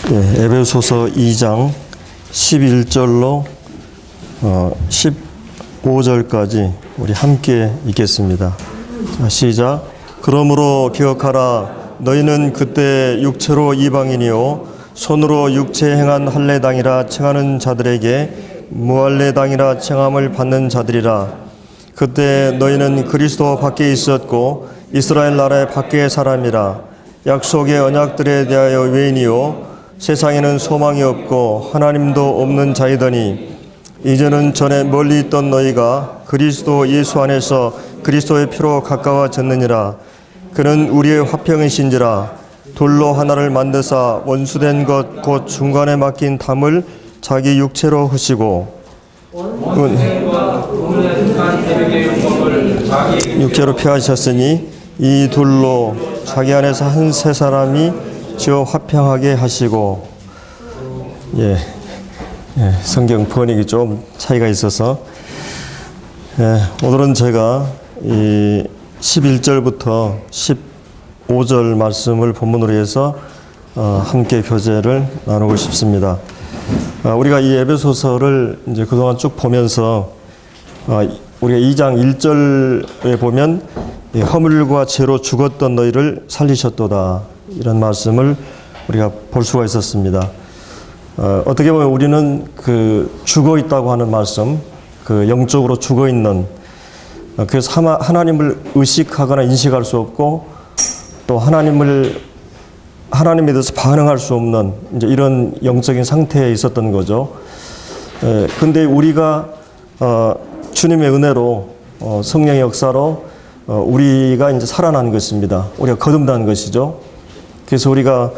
에베소서 2장 11절로 15절까지 우리 함께 읽겠습니다. 자, 시작. 그러므로 기억하라. 너희는 그때 육체로 이방인이요 손으로 육체 행한 할례당이라 칭하는 자들에게 무할례당이라 칭함을 받는 자들이라. 그때 너희는 그리스도 밖에 있었고 이스라엘 나라의 밖의 사람이라. 약속의 언약들에 대하여 외인이요 세상에는 소망이 없고 하나님도 없는 자이더니 이제는 전에 멀리 있던 너희가 그리스도 예수 안에서 그리스도의 피로 가까워졌느니라. 그는 우리의 화평이신지라. 돌로 하나를 만드사 원수된 것 곧 중간에 막힌 담을 자기 육체로 흐시고 육체로 피하셨으니 이 둘로 자기 안에서 한 세 사람이 지어 화평하게 하시고. 성경 번역이 좀 차이가 있어서 오늘은 제가 이 11절부터 15절 말씀을 본문으로 해서 함께 교제를 나누고 싶습니다. 우리가 이 에베소서를 이제 그동안 쭉 보면서 우리가 2장 1절에 보면 허물과 죄로 죽었던 너희를 살리셨도다, 이런 말씀을 우리가 볼 수가 있었습니다. 어떻게 보면 우리는 그 죽어 있다고 하는 말씀, 그 영적으로 죽어 있는, 그래서 하나님을 의식하거나 인식할 수 없고 또 하나님에 대해서 반응할 수 없는 이제 이런 영적인 상태에 있었던 거죠. 근데 우리가 주님의 은혜로 성령의 역사로 우리가 이제 살아난 것입니다. 우리가 거듭난 것이죠. 그래서 우리가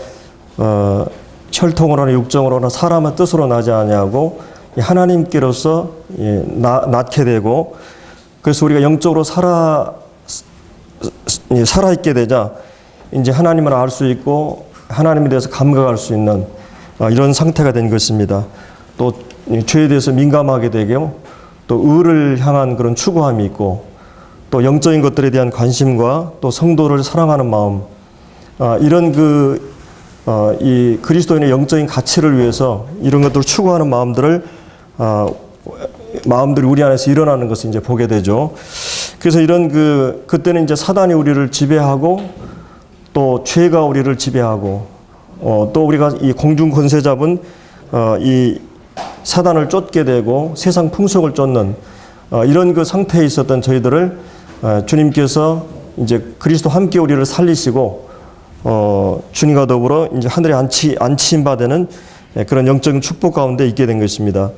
혈통으로나 육정으로나 사람의 뜻으로 나지 아니하고 하나님께로서 낳게 되고, 그래서 우리가 영적으로 살아있게 되자 이제 하나님을 알 수 있고 하나님에 대해서 감각할 수 있는 이런 상태가 된 것입니다. 또 죄에 대해서 민감하게 되고 또 의를 향한 그런 추구함이 있고 또 영적인 것들에 대한 관심과 또 성도를 사랑하는 마음, 이런 이 그리스도인의 영적인 가치를 위해서 이런 것들을 추구하는 마음들이 우리 안에서 일어나는 것을 이제 보게 되죠. 그래서 그때는 이제 사단이 우리를 지배하고 또 죄가 우리를 지배하고 또 우리가 이 공중 권세 잡은 이 사단을 쫓게 되고 세상 풍속을 쫓는 이런 그 상태에 있었던 저희들을 주님께서 이제 그리스도 함께 우리를 살리시고 주님과 더불어 이제 하늘에 안치인 바 되는 그런 영적인 축복 가운데 있게 된 것입니다.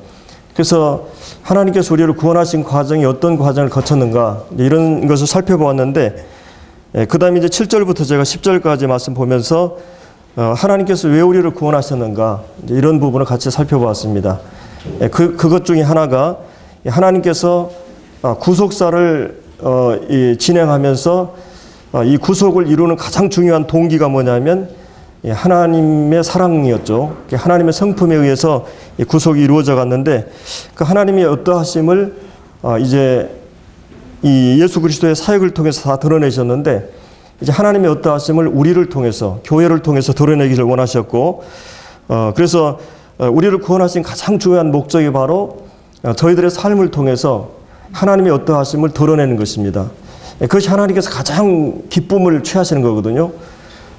그래서 하나님께서 우리를 구원하신 과정이 어떤 과정을 거쳤는가, 이런 것을 살펴보았는데, 그 다음에 이제 7절부터 제가 10절까지 말씀 보면서 하나님께서 왜 우리를 구원하셨는가, 이런 부분을 같이 살펴보았습니다. 그것 중에 하나가 하나님께서 구속사를 진행하면서 이 구속을 이루는 가장 중요한 동기가 뭐냐면 하나님의 사랑이었죠. 하나님의 성품에 의해서 구속이 이루어져 갔는데, 그 하나님의 어떠하심을 이제 이 예수 그리스도의 사역을 통해서 다 드러내셨는데, 이제 하나님의 어떠하심을 우리를 통해서, 교회를 통해서 드러내기를 원하셨고, 그래서 우리를 구원하신 가장 중요한 목적이 바로 저희들의 삶을 통해서 하나님의 어떠하심을 드러내는 것입니다. 그것이 하나님께서 가장 기쁨을 취하시는 거거든요.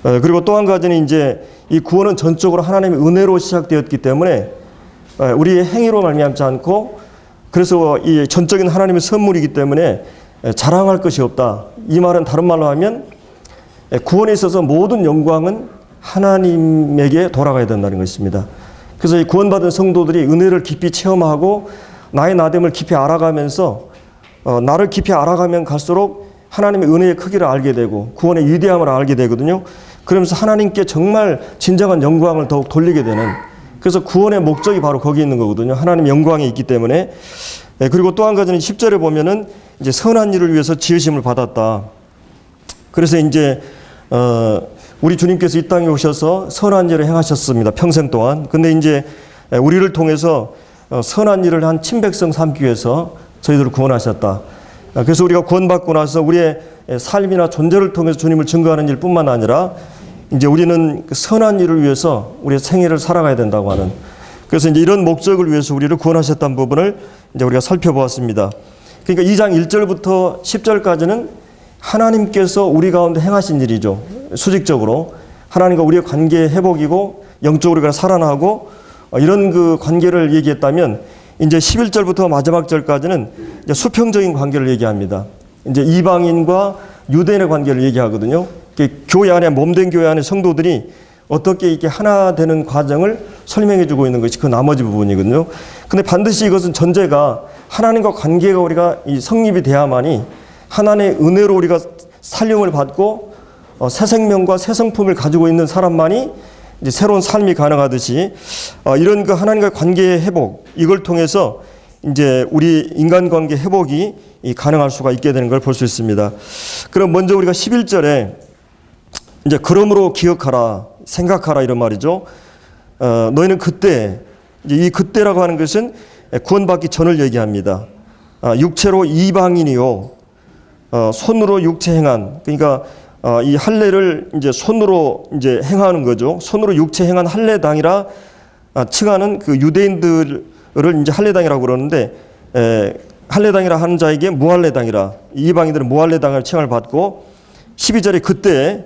그리고 또 한 가지는 이제 이 구원은 전적으로 하나님의 은혜로 시작되었기 때문에 우리의 행위로 말미암지 않고, 그래서 이 전적인 하나님의 선물이기 때문에 자랑할 것이 없다. 이 말은 다른 말로 하면 구원에 있어서 모든 영광은 하나님에게 돌아가야 된다는 것입니다. 그래서 이 구원받은 성도들이 은혜를 깊이 체험하고 나의 나됨을 깊이 알아가면서 나를 깊이 알아가면 갈수록 하나님의 은혜의 크기를 알게 되고 구원의 위대함을 알게 되거든요. 그러면서 하나님께 정말 진정한 영광을 더욱 돌리게 되는, 그래서 구원의 목적이 바로 거기 있는 거거든요. 하나님의 영광이 있기 때문에. 그리고 또 한 가지는 10절에 보면은 이제 선한 일을 위해서 지으심을 받았다. 그래서 이제 우리 주님께서 이 땅에 오셔서 선한 일을 행하셨습니다. 평생 동안. 근데 이제 우리를 통해서 선한 일을 한 친백성 삼기 위해서 저희들을 구원하셨다. 그래서 우리가 구원받고 나서 우리의 삶이나 존재를 통해서 주님을 증거하는 일뿐만 아니라 이제 우리는 그 선한 일을 위해서 우리의 생애를 살아가야 된다고 하는, 그래서 이제 이런 목적을 위해서 우리를 구원하셨다는 부분을 이제 우리가 살펴보았습니다. 그러니까 2장 1절부터 10절까지는 하나님께서 우리 가운데 행하신 일이죠. 수직적으로 하나님과 우리의 관계의 회복이고 영적으로 우리가 살아나고 이런 그 관계를 얘기했다면, 이제 11절부터 마지막 절까지는 이제 수평적인 관계를 얘기합니다. 이제 이방인과 유대인의 관계를 얘기하거든요. 교회 안에, 몸된 교회 안에 성도들이 어떻게 이렇게 하나 되는 과정을 설명해 주고 있는 것이 그 나머지 부분이거든요. 근데 반드시 이것은 전제가 하나님과 관계가 우리가 이 성립이 돼야만이 하나님의 은혜로 우리가 살림을 받고 새 생명과 새 성품을 가지고 있는 사람만이 이제 새로운 삶이 가능하듯이 이런 그 하나님과 관계의 회복, 이걸 통해서 이제 우리 인간관계 회복이 가능할 수가 있게 되는 걸 볼 수 있습니다. 그럼 먼저 우리가 11절에 이제 그러므로 기억하라, 생각하라 이런 말이죠. 너희는 그때, 이제 이 그때라고 하는 것은 구원받기 전을 얘기합니다. 육체로 이방인이요, 손으로 육체 행한, 그러니까 이 할례를 이제 손으로 이제 행하는 거죠. 손으로 육체 행한 할례당이라 칭하는 그 유대인들을 이제 할례당이라고 그러는데, 할례당이라 하는 자에게 무할례당이라, 이방인들은 무할례당을 칭을 받고, 12절에 그때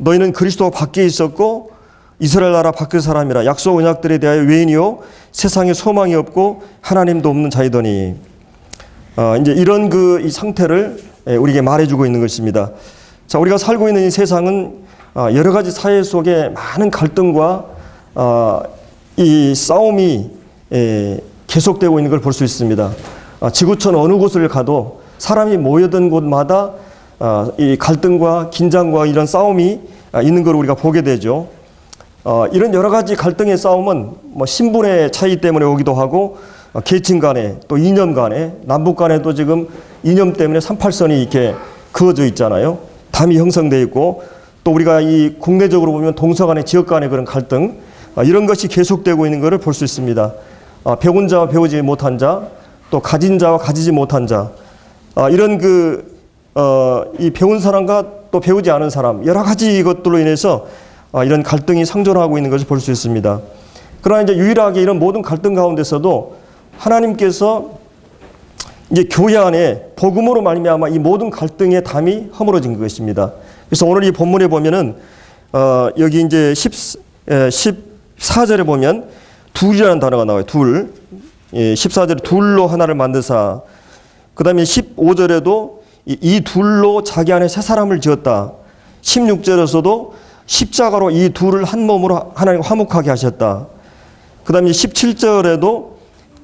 너희는 그리스도 밖에 있었고 이스라엘 나라 밖의 사람이라, 약속 언약들에 대하여 외인이요 세상에 소망이 없고 하나님도 없는 자이더니, 이제 이런 그 이 상태를 우리에게 말해주고 있는 것입니다. 자, 우리가 살고 있는 이 세상은 여러 가지 사회 속에 많은 갈등과 이 싸움이 계속되고 있는 걸 볼 수 있습니다. 지구촌 어느 곳을 가도 사람이 모여든 곳마다 이 갈등과 긴장과 이런 싸움이 있는 걸 우리가 보게 되죠. 이런 여러 가지 갈등의 싸움은 뭐 신분의 차이 때문에 오기도 하고, 계층 간에, 또 이념 간에, 남북 간에도 지금 이념 때문에 38선이 이렇게 그어져 있잖아요. 담이 형성되어 있고, 또 우리가 이 국내적으로 보면 동서 간의, 지역 간의 그런 갈등, 이런 것이 계속되고 있는 것을 볼 수 있습니다. 배운 자와 배우지 못한 자, 또 가진 자와 가지지 못한 자, 이런 이 배운 사람과 또 배우지 않은 사람, 여러 가지 것들로 인해서 이런 갈등이 상존하고 있는 것을 볼 수 있습니다. 그러나 이제 유일하게 이런 모든 갈등 가운데서도 하나님께서 이제 교회 안에 복음으로 말미암아 이 모든 갈등의 담이 허물어진 것입니다. 그래서 오늘 이 본문에 보면은 여기 이제 14절에 보면 둘이라는 단어가 나와요. 둘. 14절에 둘로 하나를 만드사. 그 다음에 15절에도 이 둘로 자기 안에 새 사람을 지었다. 16절에서도 십자가로 이 둘을 한 몸으로 하나님 화목하게 하셨다. 그 다음에 17절에도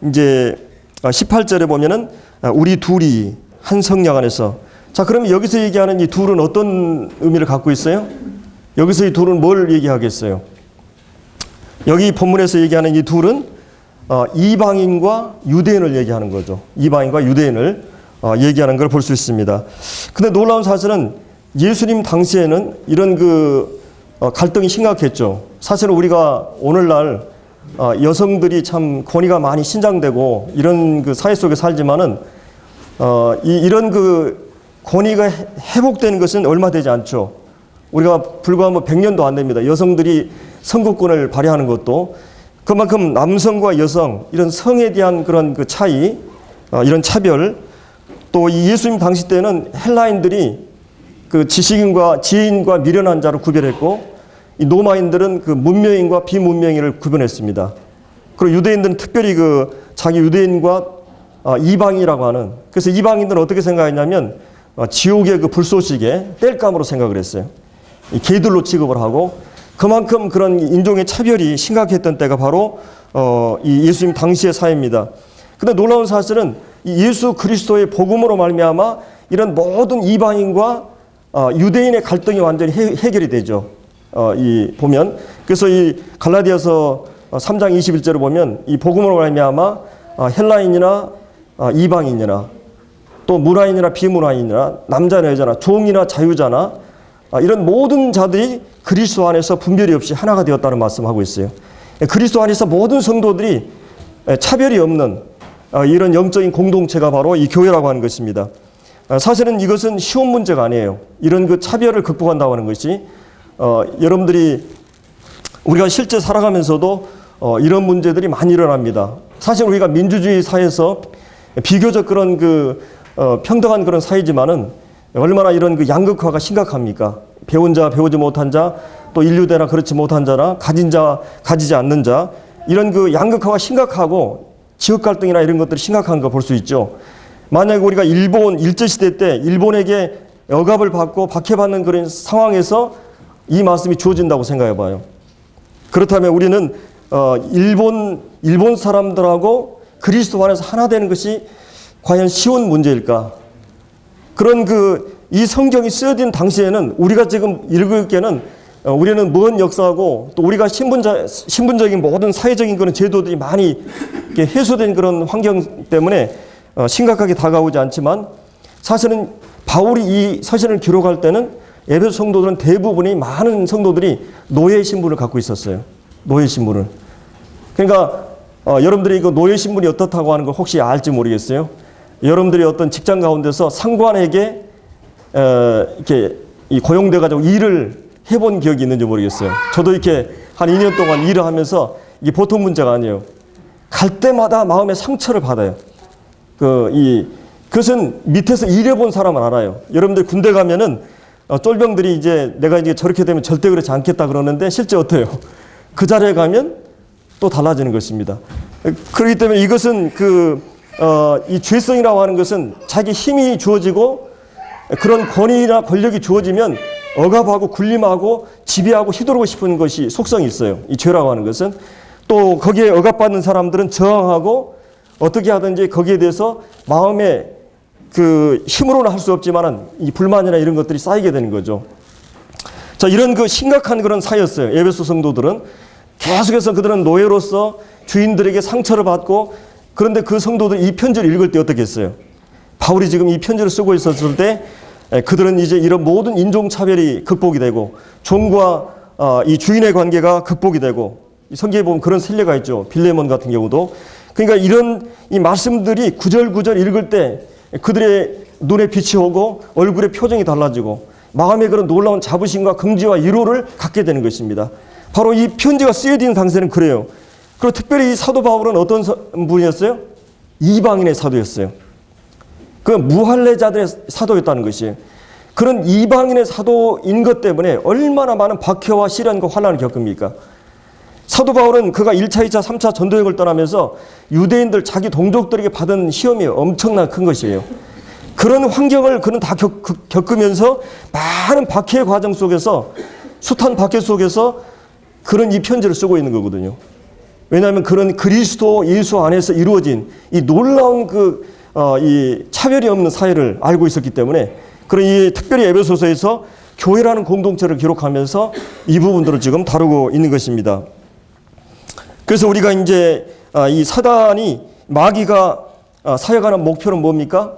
이제 18절에 보면은 우리 둘이 한 성령 안에서. 자, 그러면 여기서 얘기하는 이 둘은 어떤 의미를 갖고 있어요? 여기서 이 둘은 뭘 얘기하겠어요? 여기 본문에서 얘기하는 이 둘은 이방인과 유대인을 얘기하는 거죠. 이방인과 유대인을 얘기하는 걸 볼 수 있습니다. 근데 놀라운 사실은 예수님 당시에는 이런 갈등이 심각했죠. 사실은 우리가 오늘날 여성들이 참 권위가 많이 신장되고 이런 사회 속에 살지만은 이런 권위가 회복되는 것은 얼마 되지 않죠. 우리가 불과 100년도 안 됩니다. 여성들이 선거권을 발휘하는 것도 그만큼 남성과 여성 이런 성에 대한 그런 차이, 이런 차별, 또 이 예수님 당시 때는 헬라인들이 지식인과 지혜인과 미련한 자를 구별했고, 이 로마인들은 문명인과 비문명인을 구분했습니다. 그리고 유대인들은 특별히 자기 유대인과 이방이라고 하는, 그래서 이방인들은 어떻게 생각했냐면 지옥의 불쏘시개 땔감으로 생각을 했어요. 이 개들로 취급을 하고, 그만큼 그런 인종의 차별이 심각했던 때가 바로 이 예수님 당시의 사회입니다. 근데 놀라운 사실은 이 예수 그리스도의 복음으로 말미암아 이런 모든 이방인과 유대인의 갈등이 완전히 해결이 되죠. 보면 그래서 이 갈라디아서 3장 21절을 보면 이 복음으로 말미암아 헬라인이나 이방인이나 또 문화인이나 비문화인이나 남자나 여자나 종이나 자유자나 이런 모든 자들이 그리스도 안에서 분별이 없이 하나가 되었다는 말씀하고 있어요. 그리스도 안에서 모든 성도들이 차별이 없는 이런 영적인 공동체가 바로 이 교회라고 하는 것입니다. 사실은 이것은 쉬운 문제가 아니에요. 이런 차별을 극복한다고 하는 것이 여러분들이 우리가 실제 살아가면서도 이런 문제들이 많이 일어납니다. 사실 우리가 민주주의 사회에서 비교적 그런 평등한 그런 사회지만은 얼마나 이런 양극화가 심각합니까? 배운 자, 배우지 못한 자, 또 인류대나 그렇지 못한 자나 가진 자, 가지지 않는 자, 이런 양극화가 심각하고 지역 갈등이나 이런 것들이 심각한 거 볼 수 있죠. 만약에 우리가 일본 일제시대 때 일본에게 억압을 받고 박해받는 그런 상황에서 이 말씀이 주어진다고 생각해 봐요. 그렇다면 우리는 일본 사람들하고 그리스도 안에서 하나 되는 것이 과연 쉬운 문제일까? 그런 이 성경이 쓰여진 당시에는 우리가 지금 읽기에는 우리는 먼 역사하고 또 우리가 신분적인 모든 사회적인 그런 제도들이 많이 해소된 그런 환경 때문에 심각하게 다가오지 않지만 사실은 바울이 이 서신을 기록할 때는 에베소 성도들은 대부분이 많은 성도들이 노예 신분을 갖고 있었어요. 노예 신분을. 그러니까 여러분들이 노예 신분이 어떻다고 하는 걸 혹시 알지 모르겠어요. 여러분들이 어떤 직장 가운데서 상관에게 이렇게 고용돼 가지고 일을 해본 기억이 있는지 모르겠어요. 저도 이렇게 한 2년 동안 일을 하면서 이게 보통 문제가 아니에요. 갈 때마다 마음의 상처를 받아요. 그것은 밑에서 일해본 사람은 알아요. 여러분들 군대 가면은 쫄병들이 내가 저렇게 되면 절대 그렇지 않겠다 그러는데 실제 어때요? 그 자리에 가면 또 달라지는 것입니다. 그렇기 때문에 이것은 이 죄성이라고 하는 것은 자기 힘이 주어지고 그런 권위나 권력이 주어지면 억압하고 군림하고 지배하고 휘두르고 싶은 것이 속성이 있어요. 이 죄라고 하는 것은. 또 거기에 억압받는 사람들은 저항하고 어떻게 하든지 거기에 대해서 마음에 힘으로는 할 수 없지만은 이 불만이나 이런 것들이 쌓이게 되는 거죠. 자, 이런 심각한 그런 사였어요. 에베소 성도들은 계속해서 그들은 노예로서 주인들에게 상처를 받고 그런데 그 성도들이 이 편지를 읽을 때 어떻게 했어요? 바울이 지금 이 편지를 쓰고 있었을 때 그들은 이제 이런 모든 인종차별이 극복이 되고 종과 이 주인의 관계가 극복이 되고 성경에 보면 그런 선례가 있죠. 빌레몬 같은 경우도. 그러니까 이런 이 말씀들이 구절구절 읽을 때 그들의 눈에 빛이 오고 얼굴의 표정이 달라지고 마음의 그런 놀라운 자부심과 긍지와 위로를 갖게 되는 것입니다. 바로 이 편지가 쓰여진 당시에는 그래요. 그리고 특별히 이 사도 바울은 어떤 분이었어요? 이방인의 사도였어요. 그 무할례자들의 사도였다는 것이에요. 그런 이방인의 사도인 것 때문에 얼마나 많은 박해와 시련과 환난을 겪습니까? 사도 바울은 그가 1차, 2차, 3차 전도여행을 떠나면서 유대인들 자기 동족들에게 받은 시험이 엄청나게 큰 것이에요. 그런 환경을 그는 다 겪으면서 많은 박해의 과정 속에서 숱한 박해 속에서 그런 이 편지를 쓰고 있는 거거든요. 왜냐하면 그런 그리스도 예수 안에서 이루어진 이 놀라운 이 차별이 없는 사회를 알고 있었기 때문에 그런 이 특별히 에베소서에서 교회라는 공동체를 기록하면서 이 부분들을 지금 다루고 있는 것입니다. 그래서 우리가 이제 이 사단이 마귀가 사역하는 목표는 뭡니까?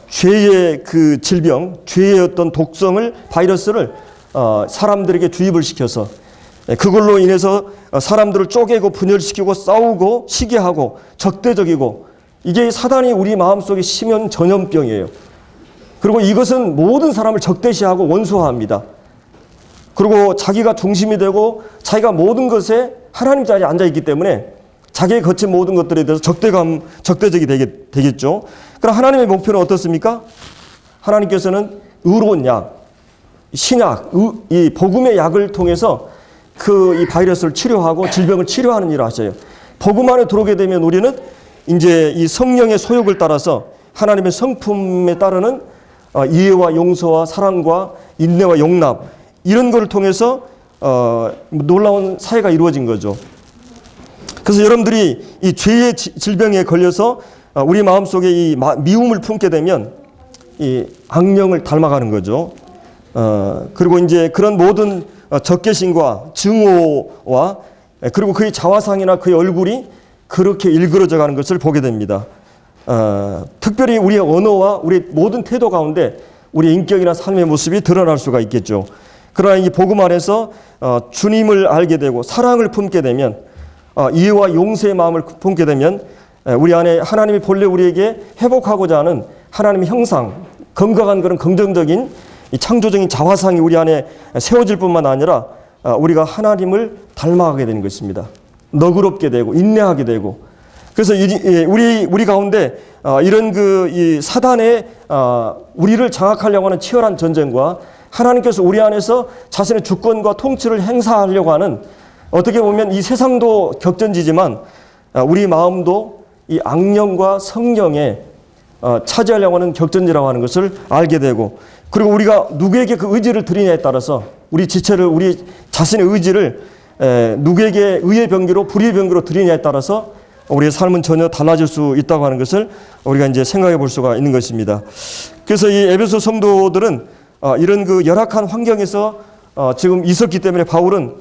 죄의 질병, 죄의 어떤 독성을 바이러스를 사람들에게 주입을 시켜서 그걸로 인해서 사람들을 쪼개고 분열시키고 싸우고 시기하고 적대적이고 이게 사단이 우리 마음속에 심은 전염병이에요. 그리고 이것은 모든 사람을 적대시하고 원수화합니다. 그리고 자기가 중심이 되고 자기가 모든 것에 하나님 자리에 앉아있기 때문에 자기의 거친 모든 것들에 대해서 적대적이 되겠죠. 그럼 하나님의 목표는 어떻습니까? 하나님께서는 의로운 약, 신약, 이 복음의 약을 통해서 이 바이러스를 치료하고 질병을 치료하는 일을 하셔요. 복음 안에 들어오게 되면 우리는 이제 이 성령의 소욕을 따라서 하나님의 성품에 따르는 이해와 용서와 사랑과 인내와 용납 이런 것을 통해서 놀라운 사회가 이루어진 거죠. 그래서 여러분들이 이 죄의 질병에 걸려서 우리 마음속에 이 미움을 품게 되면 이 악령을 닮아가는 거죠. 그리고 이제 그런 모든 적개심과 증오와 그리고 그의 자화상이나 그의 얼굴이 그렇게 일그러져 가는 것을 보게 됩니다. 특별히 우리의 언어와 우리 모든 태도 가운데 우리의 인격이나 삶의 모습이 드러날 수가 있겠죠. 그러나 이 복음 안에서 주님을 알게 되고 사랑을 품게 되면 이해와 용서의 마음을 품게 되면 우리 안에 하나님이 본래 우리에게 회복하고자 하는 하나님의 형상, 건강한 그런 긍정적인 이 창조적인 자화상이 우리 안에 세워질 뿐만 아니라 우리가 하나님을 닮아가게 되는 것입니다. 너그럽게 되고 인내하게 되고. 그래서 우리 가운데 이런 이 사단의 우리를 장악하려고 하는 치열한 전쟁과 하나님께서 우리 안에서 자신의 주권과 통치를 행사하려고 하는, 어떻게 보면 이 세상도 격전지지만 우리 마음도 이 악령과 성령에 차지하려고 하는 격전지라고 하는 것을 알게 되고, 그리고 우리가 누구에게 그 의지를 드리냐에 따라서 우리 지체를, 우리 자신의 의지를 누구에게 의의 병기로 불의의 병기로 드리냐에 따라서 우리의 삶은 전혀 달라질 수 있다고 하는 것을 우리가 이제 생각해 볼 수가 있는 것입니다. 그래서 이 에베소 성도들은 이런 그 열악한 환경에서 지금 있었기 때문에 바울은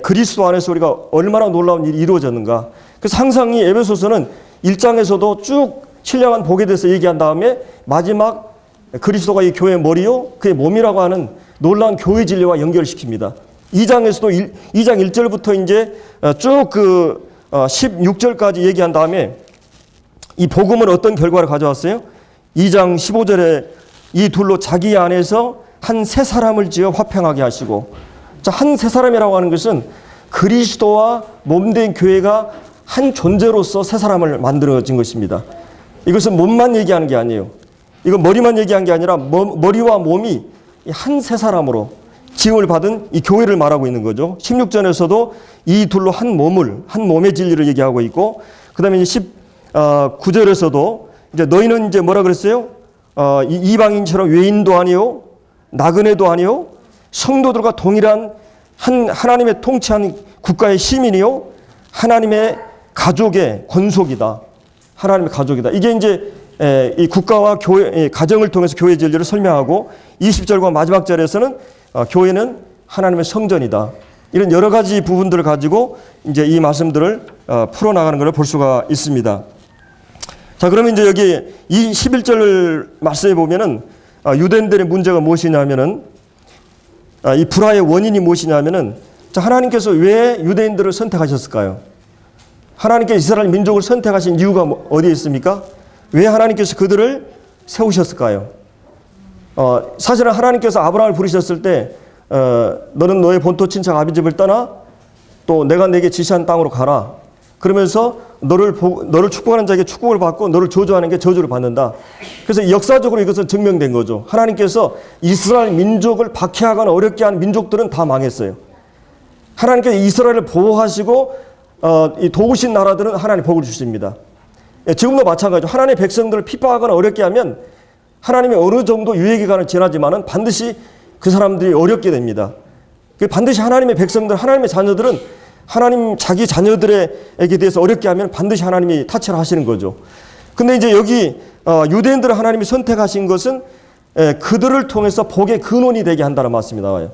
그리스도 안에서 우리가 얼마나 놀라운 일이 이루어졌는가. 그래서 항상 이 에베소서는 1장에서도 쭉 신령한 복에 대해서 얘기한 다음에 마지막 그리스도가 이 교회의 머리요 그의 몸이라고 하는 놀라운 교회 진리와 연결시킵니다. 2장에서도 2장 1절부터 이제 쭉 16절까지 얘기한 다음에 이 복음은 어떤 결과를 가져왔어요? 2장 15절에 이 둘로 자기 안에서 한 새 사람을 지어 화평하게 하시고, 자, 한 새 사람이라고 하는 것은 그리스도와 몸된 교회가 한 존재로서 새 사람을 만들어진 것입니다. 이것은 몸만 얘기하는 게 아니에요. 이건 머리만 얘기한 게 아니라 머리와 몸이 한 새 사람으로 지음을 받은 이 교회를 말하고 있는 거죠. 16절에서도 이 둘로 한 몸의 진리를 얘기하고 있고, 그 다음에 19절에서도 이제 너희는 이제 뭐라 그랬어요? 이방인처럼 외인도 아니요, 나그네도 아니요, 성도들과 동일한 하나님의 통치한 국가의 시민이요, 하나님의 가족의 권속이다. 하나님의 가족이다. 이게 이제 이 국가와 교회, 가정을 통해서 교회 진리를 설명하고, 20절과 마지막 절에서는 교회는 하나님의 성전이다. 이런 여러 가지 부분들을 가지고 이제 이 말씀들을 풀어나가는 것을 볼 수가 있습니다. 자, 그러면 이제 여기 이 11절 말씀에 보면은 유대인들의 문제가 무엇이냐면은 이 불화의 원인이 무엇이냐면은, 자, 하나님께서 왜 유대인들을 선택하셨을까요? 하나님께서 이스라엘 민족을 선택하신 이유가 어디에 있습니까? 왜 하나님께서 그들을 세우셨을까요? 사실은 하나님께서 아브라함을 부르셨을 때 너는 너의 본토 친척 아비 집을 떠나 또 내가 내게 지시한 땅으로 가라. 그러면서 너를 축복하는 자에게 축복을 받고 너를 저주하는 게 저주를 받는다. 그래서 역사적으로 이것은 증명된 거죠. 하나님께서 이스라엘 민족을 박해하거나 어렵게 한 민족들은 다 망했어요. 하나님께서 이스라엘을 보호하시고 이 도우신 나라들은 하나님 복을 주십니다. 지금도 마찬가지죠. 하나님의 백성들을 핍박하거나 어렵게 하면 하나님이 어느 정도 유예기간을 지나지만은 반드시 그 사람들이 어렵게 됩니다. 반드시 하나님의 백성들, 하나님의 자녀들은 하나님 자기 자녀들에게 대해서 어렵게 하면 반드시 하나님이 타치를 하시는 거죠. 근데 이제 여기 유대인들을 하나님이 선택하신 것은 그들을 통해서 복의 근원이 되게 한다는 말씀이 나와요.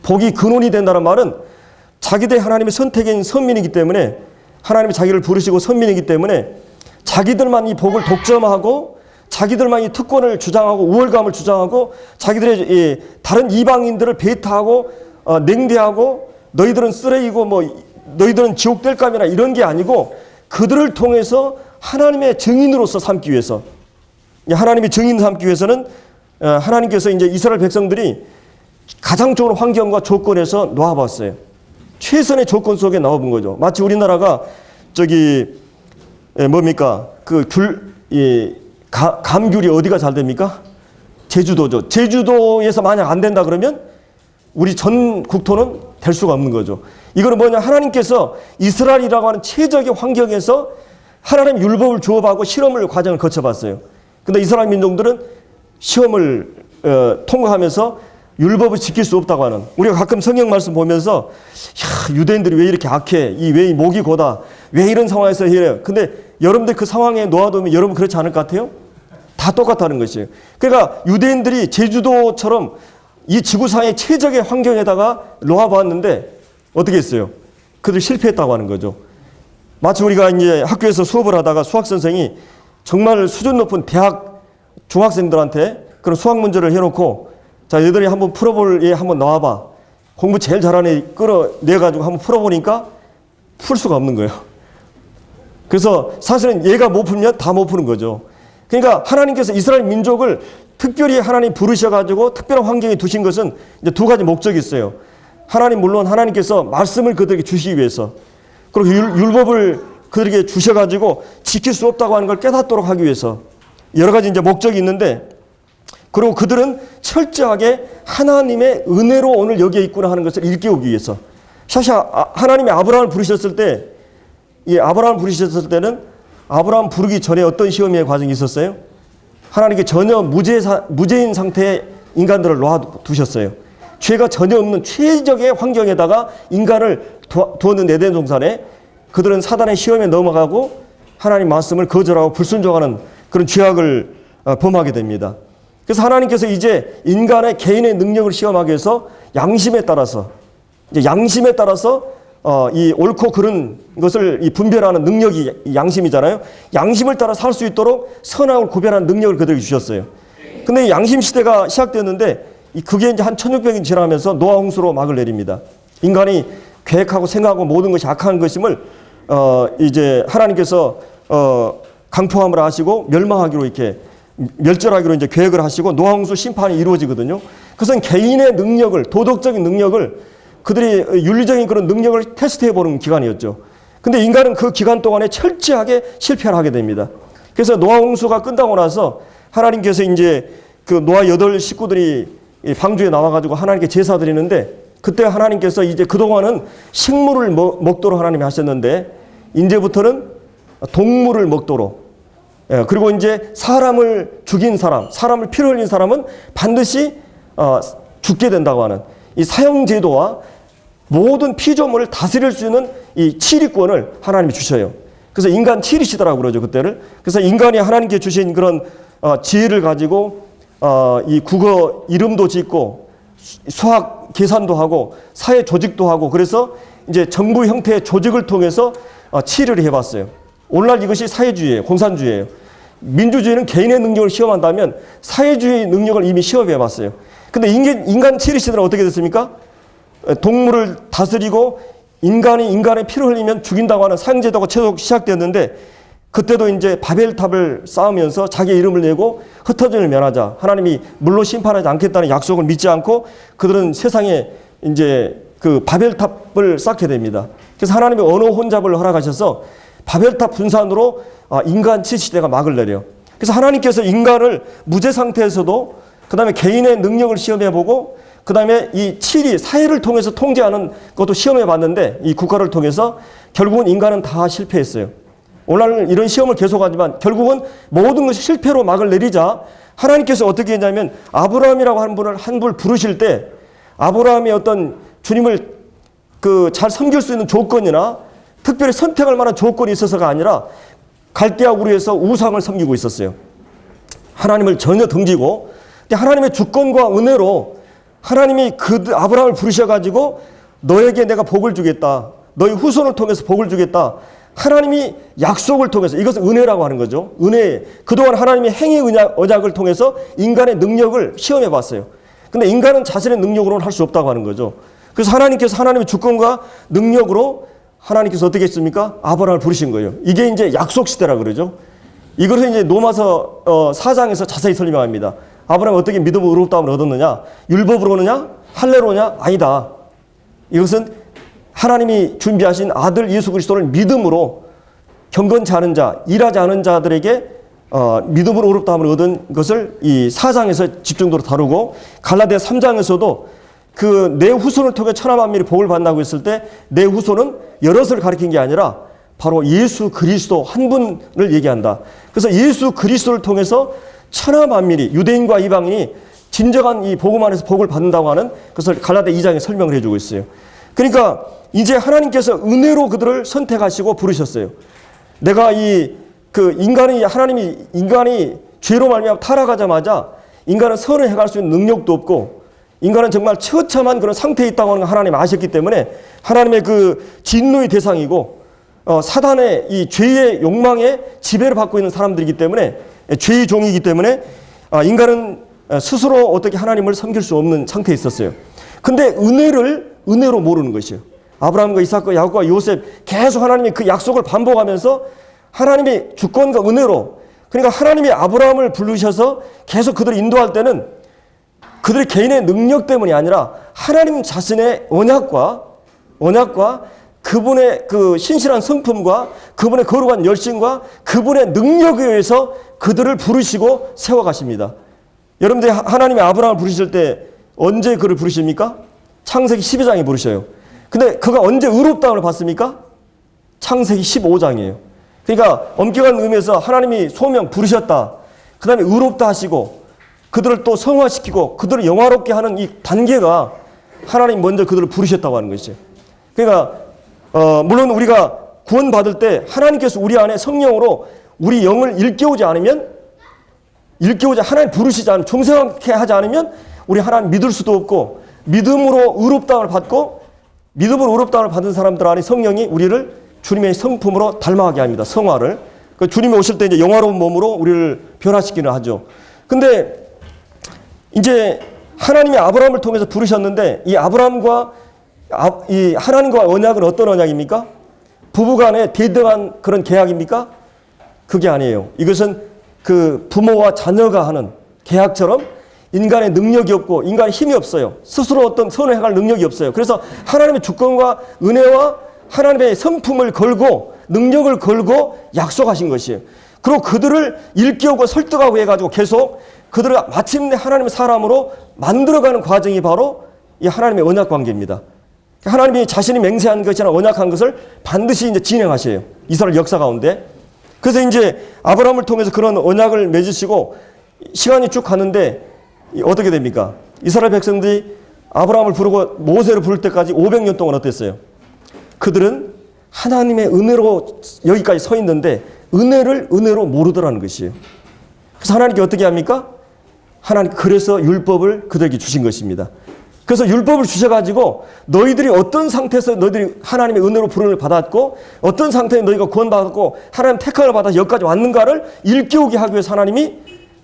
복이 근원이 된다는 말은 자기들이 하나님의 선택인 선민이기 때문에, 하나님이 자기를 부르시고 선민이기 때문에 자기들만 이 복을 독점하고 자기들만 이 특권을 주장하고 우월감을 주장하고 자기들의 다른 이방인들을 배타하고 냉대하고 너희들은 쓰레기고 뭐 너희들은 지옥 될 감이나 이런 게 아니고, 그들을 통해서 하나님의 증인으로서 삼기 위해서, 하나님의 증인 삼기 위해서는 하나님께서 이제 이스라엘 백성들이 가장 좋은 환경과 조건에서 놓아봤어요. 최선의 조건 속에 넣어본 거죠. 마치 우리나라가 뭡니까? 감귤이 어디가 잘 됩니까? 제주도죠. 제주도에서 만약 안 된다 그러면 우리 전 국토는 될 수가 없는 거죠. 이거는 뭐냐? 하나님께서 이스라엘이라고 하는 최적의 환경에서 하나님 율법을 주어하고 실험을 과정을 거쳐봤어요. 근데 이스라엘 민족들은 시험을 통과하면서 율법을 지킬 수 없다고 하는, 우리가 가끔 성경 말씀 보면서 유대인들이 왜 이렇게 악해? 왜 이 목이 고다? 왜 이런 상황에서 이래요? 근데 여러분들 그 상황에 놓아두면 여러분 그렇지 않을 것 같아요? 다 똑같다는 것이에요. 그러니까 유대인들이 제주도처럼 이 지구상의 최적의 환경에다가 놓아봤는데 어떻게 했어요? 그들 실패했다고 하는 거죠. 마치 우리가 이제 학교에서 수업을 하다가 수학 선생이 정말 수준 높은 대학 중학생들한테 그런 수학 문제를 해놓고, 자, 얘들이 한번 풀어볼 애 한번 나와봐. 공부 제일 잘하는 애 끌어내가지고 한번 풀어보니까 풀 수가 없는 거예요. 그래서 사실은 얘가 못 풀면 다 못 푸는 거죠. 그러니까 하나님께서 이스라엘 민족을 특별히 하나님 부르셔가지고 특별한 환경에 두신 것은 이제 두 가지 목적이 있어요. 물론 하나님께서 말씀을 그들에게 주시기 위해서, 그리고 율법을 그들에게 주셔가지고 지킬 수 없다고 하는 걸 깨닫도록 하기 위해서 여러 가지 이제 목적이 있는데, 그리고 그들은 철저하게 하나님의 은혜로 오늘 여기에 있구나 하는 것을 일깨우기 위해서. 사실 하나님이 아브라함을 부르셨을 때, 아브라함 부르기 전에 어떤 시험의 과정이 있었어요? 하나님께 전혀 무죄인 상태의 인간들을 놓아두셨어요. 죄가 전혀 없는 최적의 환경에다가 인간을 두었는 에덴 동산에 그들은 사단의 시험에 넘어가고 하나님 말씀을 거절하고 불순종하는 그런 죄악을 범하게 됩니다. 그래서 하나님께서 이제 인간의 개인의 능력을 시험하기 위해서 양심에 따라서 이 옳고 그른 것을 분별하는 능력이 양심이잖아요. 양심을 따라 살 수 있도록 선악을 구별하는 능력을 그들에게 주셨어요. 근데 양심 시대가 시작됐는데 그게 이제 한 1600년 지나면서 노아 홍수로 막을 내립니다. 인간이 계획하고 생각하고 모든 것이 악한 것임을 이제 하나님께서 강포함을 하시고 멸망하기로 이렇게 멸절하기로 이제 계획을 하시고 노아 홍수 심판이 이루어지거든요. 그것은 개인의 능력을, 도덕적인 능력을, 그들이 윤리적인 그런 능력을 테스트해 보는 기간이었죠. 근데 인간은 그 기간 동안에 철저하게 실패를 하게 됩니다. 그래서 노아 홍수가 끝나고 나서 하나님께서 이제 그 노아 8 식구들이 방주에 나와가지고 하나님께 제사 드리는데, 그때 하나님께서 이제 그동안은 식물을 먹도록 하나님이 하셨는데 이제부터는 동물을 먹도록, 그리고 이제 사람을 죽인 사람, 사람을 피를 흘린 사람은 반드시 죽게 된다고 하는 이 사형제도와 모든 피조물을 다스릴 수 있는 이 치리권을 하나님이 주셔요. 그래서 인간 치리시더라고 그러죠, 그때를. 그래서 인간이 하나님께 주신 그런 지혜를 가지고 이 국어 이름도 짓고 수학 계산도 하고 사회 조직도 하고, 그래서 이제 정부 형태의 조직을 통해서 치료를 해봤어요. 오늘날 이것이 사회주의예요, 공산주의예요. 민주주의는 개인의 능력을 시험한다면 사회주의 능력을 이미 시험해봤어요. 근데 인간 치리시대는 어떻게 됐습니까? 동물을 다스리고 인간의 피를 흘리면 죽인다고 하는 사형제도가 계속 시작되었는데, 그때도 이제 바벨탑을 쌓으면서 자기 이름을 내고 흩어짐을 면하자, 하나님이 물로 심판하지 않겠다는 약속을 믿지 않고 그들은 세상에 이제 그 바벨탑을 쌓게 됩니다. 그래서 하나님이 언어 혼잡을 허락하셔서 바벨탑 분산으로 인간 치시대가 막을 내려요. 그래서 하나님께서 인간을 무죄 상태에서도 그 다음에 개인의 능력을 시험해보고 그 다음에 이 치리, 사회를 통해서 통제하는 것도 시험해봤는데, 이 국가를 통해서 결국은 인간은 다 실패했어요. 오늘날 이런 시험을 계속하지만 결국은 모든 것이 실패로 막을 내리자 하나님께서 어떻게 했냐면, 아브라함이라고 하는 분을 한 분을 부르실 때 아브라함이 어떤 주님을 잘 섬길 수 있는 조건이나 특별히 선택할 만한 조건이 있어서가 아니라 갈대아 우르에서 우상을 섬기고 있었어요. 하나님을 전혀 등지고, 하나님의 주권과 은혜로 하나님이 아브라함을 부르셔가지고 너에게 내가 복을 주겠다, 너희 후손을 통해서 복을 주겠다, 하나님이 약속을 통해서, 이것은 은혜라고 하는 거죠. 은혜. 그동안 하나님이 행위 언약을 통해서 인간의 능력을 시험해 봤어요. 근데 인간은 자신의 능력으로는 할 수 없다고 하는 거죠. 그래서 하나님께서 하나님의 주권과 능력으로 하나님께서 어떻게 했습니까? 아브라함을 부르신 거예요. 이게 이제 약속 시대라 그러죠. 이것을 이제 로마서 4장에서 자세히 설명합니다. 아브라함이 어떻게 믿음으로 의롭다함을 얻었느냐? 율법으로 오느냐? 할례로냐? 아니다. 이것은 하나님이 준비하신 아들 예수 그리스도를 믿음으로 경건치 않은 자, 일하지 않은 자들에게 믿음으로 의롭다함을 얻은 것을 이 4장에서 집중적으로 다루고, 갈라디아 3장에서도 그 내 후손을 통해 천하 만민이 복을 받는다고 했을 때 내 후손은 여럿을 가리킨 게 아니라 바로 예수 그리스도 한 분을 얘기한다. 그래서 예수 그리스도를 통해서 천하 만민이, 유대인과 이방인이 진정한 이 복음 안에서 복을 받는다고 하는 것을 갈라디아 2장에 설명을 해주고 있어요. 그러니까 이제 하나님께서 은혜로 그들을 선택하시고 부르셨어요. 내가 인간이 죄로 말미암아 타락하자마자 인간은 선을 해갈 수 있는 능력도 없고 인간은 정말 처참한 그런 상태에 있다고 하는 걸 하나님 아셨기 때문에 하나님의 그 진노의 대상이고 사단의 이 죄의 욕망에 지배를 받고 있는 사람들이기 때문에, 죄의 종이기 때문에 인간은 스스로 어떻게 하나님을 섬길 수 없는 상태에 있었어요. 근데 은혜로 모르는 것이에요. 아브라함과 이삭과 야곱과 요셉 계속 하나님이 그 약속을 반복하면서 하나님의 주권과 은혜로 그러니까 하나님이 아브라함을 부르셔서 계속 그들을 인도할 때는 그들의 개인의 능력 때문이 아니라 하나님 자신의 언약과 그분의 그 신실한 성품과 그분의 거룩한 열심과 그분의 능력에 의해서 그들을 부르시고 세워가십니다. 여러분들이 하나님이 아브라함을 부르실 때 언제 그를 부르십니까? 창세기 12장에 부르셔요. 근데 그가 언제 의롭다함을 받습니까? 창세기 15장이에요. 그러니까 엄격한 의미에서 하나님이 소명 부르셨다. 그 다음에 의롭다 하시고 그들을 또 성화시키고 그들을 영화롭게 하는 이 단계가 하나님 먼저 그들을 부르셨다고 하는 것이죠. 그러니까 물론 우리가 구원받을 때 하나님께서 우리 안에 성령으로 우리 영을 일깨우지 않으면 하나님 부르시지 않으면 중생하게 하지 않으면 우리 하나님 믿을 수도 없고 믿음으로 의롭다함을 받고 믿음으로 의롭다함을 받은 사람들 안에 성령이 우리를 주님의 성품으로 닮아가게 합니다. 성화를. 주님이 오실 때 이제 영화로운 몸으로 우리를 변화시키는 하죠. 근데 이제 하나님이 아브라함을 통해서 부르셨는데 이 아브라함과 이 하나님과 언약은 어떤 언약입니까? 부부간의 대등한 그런 계약입니까? 그게 아니에요. 이것은 그 부모와 자녀가 하는 계약처럼 인간의 능력이 없고 인간의 힘이 없어요. 스스로 어떤 선을 행할 능력이 없어요. 그래서 하나님의 주권과 은혜와 하나님의 성품을 걸고 능력을 걸고 약속하신 것이에요. 그리고 그들을 일깨우고 설득하고 해가지고 계속 그들을 마침내 하나님의 사람으로 만들어가는 과정이 바로 이 하나님의 언약 관계입니다. 하나님이 자신이 맹세한 것이나 언약한 것을 반드시 이제 진행하셔요. 이스라엘 역사 가운데. 그래서 이제 아브라함을 통해서 그런 언약을 맺으시고 시간이 쭉 가는데 어떻게 됩니까? 이스라엘 백성들이 아브라함을 부르고 모세를 부를 때까지 500년 동안 어땠어요? 그들은 하나님의 은혜로 여기까지 서 있는데 은혜를 은혜로 모르더라는 것이에요. 그래서 하나님께 어떻게 합니까? 하나님 그래서 율법을 그들에게 주신 것입니다. 그래서 율법을 주셔가지고 너희들이 어떤 상태에서 너희들이 하나님의 은혜로 부름을 받았고 어떤 상태에 너희가 구원받았고 하나님 택함을 받아서 여기까지 왔는가를 일깨우게 하기 위해서 하나님이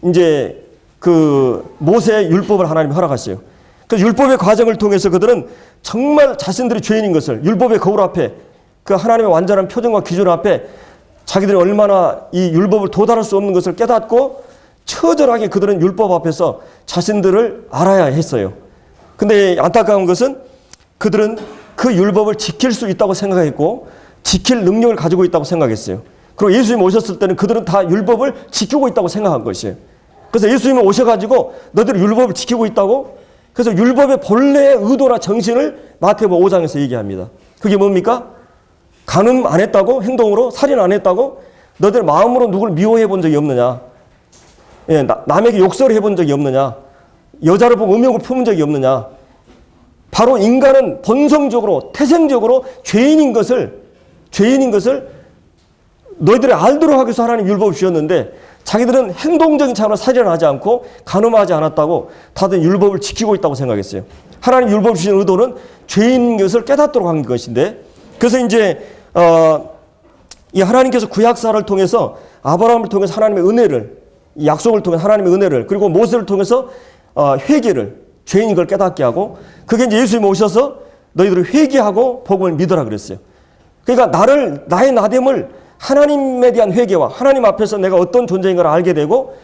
이제 그 모세의 율법을 하나님이 허락하셨어요. 그 율법의 과정을 통해서 그들은 정말 자신들이 죄인인 것을 율법의 거울 앞에 그 하나님의 완전한 표정과 기준 앞에 자기들이 얼마나 이 율법을 도달할 수 없는 것을 깨닫고 처절하게 그들은 율법 앞에서 자신들을 알아야 했어요. 근데 안타까운 것은 그들은 그 율법을 지킬 수 있다고 생각했고 지킬 능력을 가지고 있다고 생각했어요. 그리고 예수님 오셨을 때는 그들은 다 율법을 지키고 있다고 생각한 것이에요. 그래서 예수님이 오셔가지고 너희들이 율법을 지키고 있다고. 그래서 율법의 본래의 의도나 정신을 마태복음 5장에서 얘기합니다. 그게 뭡니까? 간음 안 했다고? 행동으로? 살인 안 했다고? 너희들 마음으로 누굴 미워해 본 적이 없느냐? 예, 남에게 욕설을 해본 적이 없느냐? 여자를 보고 음욕을 품은 적이 없느냐? 바로 인간은 본성적으로 태생적으로 죄인인 것을 너희들이 알도록 하기 위해서 하나님 율법을 주셨는데 자기들은 행동적인 차원으로 살인을 하지 않고 간음하지 않았다고 다들 율법을 지키고 있다고 생각했어요. 하나님 율법을 주신 의도는 죄인인 것을 깨닫도록 한 것인데 그래서 이제 이 하나님께서 구약사를 통해서 아브라함을 통해서 하나님의 은혜를 이 약속을 통해서 하나님의 은혜를 그리고 모세를 통해서 회개를 죄인인 걸 깨닫게 하고 그게 이제 예수님이 오셔서 너희들을 회개하고 복음을 믿으라 그랬어요. 그러니까 나의 나됨을 하나님에 대한 회개와 하나님 앞에서 내가 어떤 존재인 걸 알게 되고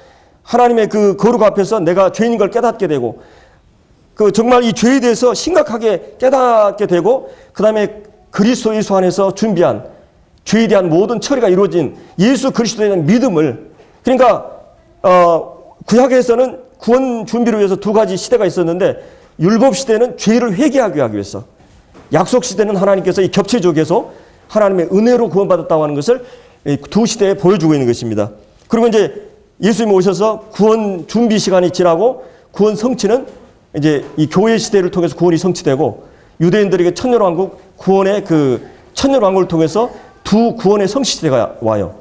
하나님의 그 거룩 앞에서 내가 죄인인 걸 깨닫게 되고 그 정말 이 죄에 대해서 심각하게 깨닫게 되고 그 다음에 그리스도 예수 안에서 준비한 죄에 대한 모든 처리가 이루어진 예수 그리스도에 대한 믿음을 그러니까 구약에서는 구원 준비를 위해서 두 가지 시대가 있었는데 율법 시대는 죄를 회개하기 위해서 약속 시대는 하나님께서 이 겹쳐져 계속 하나님의 은혜로 구원받았다고 하는 것을 두 시대에 보여주고 있는 것입니다. 그리고 이제 예수님이 오셔서 구원 준비 시간이 지나고 구원 성취는 이제 이 교회 시대를 통해서 구원이 성취되고 유대인들에게 천년왕국 구원의 그 천년왕국을 통해서 두 구원의 성취 시대가 와요.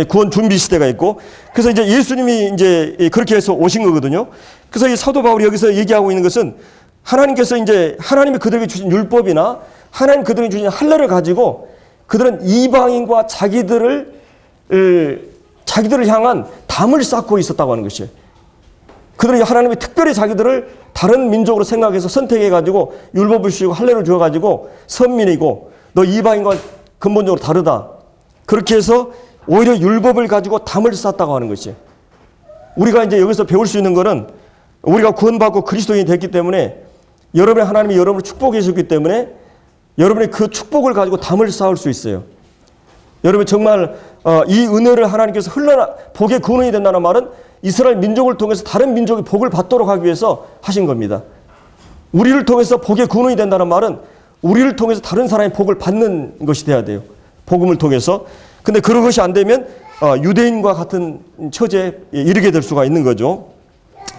구원 준비 시대가 있고 그래서 이제 예수님이 이제 그렇게 해서 오신 거거든요. 그래서 이 사도 바울이 여기서 얘기하고 있는 것은 하나님께서 이제 하나님이 그들에게 주신 율법이나 하나님 그들에게 주신 할례를 가지고 그들은 이방인과 자기들을 향한 담을 쌓고 있었다고 하는 것이에요. 그들이 하나님이 특별히 자기들을 다른 민족으로 생각해서 선택해가지고 율법을 주시고 할례를 주어가지고 선민이고 너 이방인과 근본적으로 다르다. 그렇게 해서 오히려 율법을 가지고 담을 쌓았다고 하는 것이에요. 우리가 이제 여기서 배울 수 있는 것은 우리가 구원받고 그리스도인이 됐기 때문에 하나님이 여러분을 축복해 주셨기 때문에 여러분이 그 축복을 가지고 담을 쌓을 수 있어요. 여러분 정말 이 은혜를 하나님께서 복의 근원이 된다는 말은 이스라엘 민족을 통해서 다른 민족이 복을 받도록 하기 위해서 하신 겁니다. 우리를 통해서 복의 근원이 된다는 말은 우리를 통해서 다른 사람이 복을 받는 것이 돼야 돼요. 복음을 통해서. 근데 그런 것이 안 되면 유대인과 같은 처지에 이르게 될 수가 있는 거죠.